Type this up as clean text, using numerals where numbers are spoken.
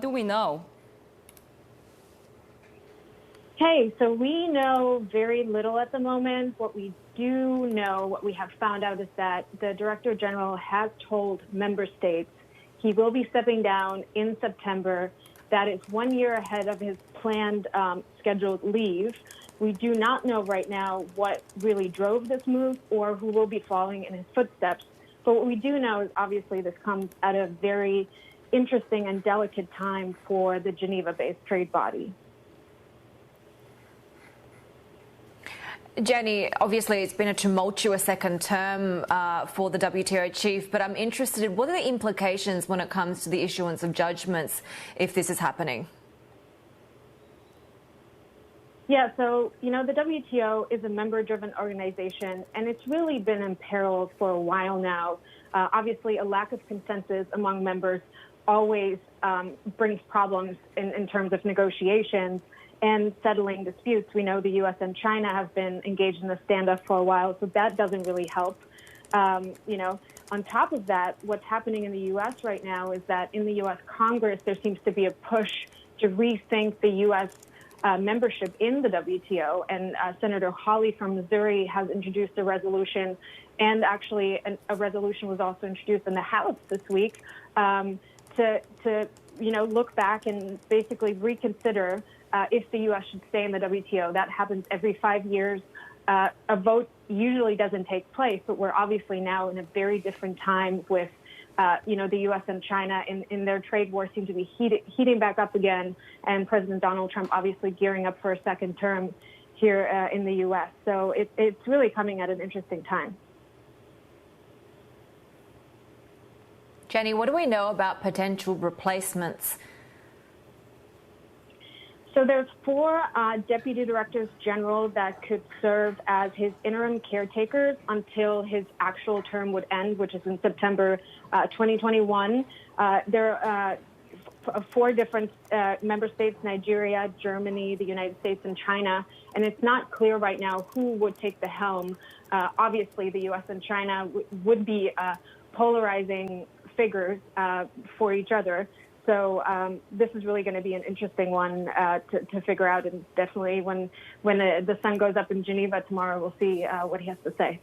Do we know? Hey, so we know very little at the moment. What we do know, what we have found out is that the Director General has told member states he will be stepping down in September. That is 1 year ahead of his planned scheduled leave. We do not know right now what really drove this move or who will be following in his footsteps. But what we do know is obviously this comes at a very interesting and delicate time for the Geneva-based trade body. Jenny, obviously it's been a tumultuous second term for the WTO chief, but I'm interested in what are the implications when it comes to the issuance of judgments if this is happening? Yeah, so, the WTO is a member-driven organization, and it's really been imperiled for a while now. Obviously, a lack of consensus among members always brings problems in terms of negotiations and settling disputes. We know the U.S. and China have been engaged in the standoff for a while, so that doesn't really help. On top of that, what's happening in the U.S. right now is that in the U.S. Congress, there seems to be a push to rethink the U.S. Membership in the WTO. And Senator Hawley from Missouri has introduced a resolution, and actually a resolution was also introduced in the House this week to look back and basically reconsider if the U.S. should stay in the WTO. That happens every 5 years. A vote usually doesn't take place, but we're obviously now in a very different time with, the U.S. and China in their trade war seem to be heating back up again, and President Donald Trump obviously gearing up for a second term here in the U.S. So it's really coming at an interesting time. Jenny, what do we know about potential replacements? So there's 4 deputy directors general that could serve as his interim caretakers until his actual term would end, which is in September 2021. There are 4 different member states: Nigeria, Germany, the United States, and China. And it's not clear right now who would take the helm. Obviously, the U.S. and China would be polarizing figures for each other. So this is really going to be an interesting one to figure out. And definitely when the sun goes up in Geneva tomorrow, we'll see what he has to say.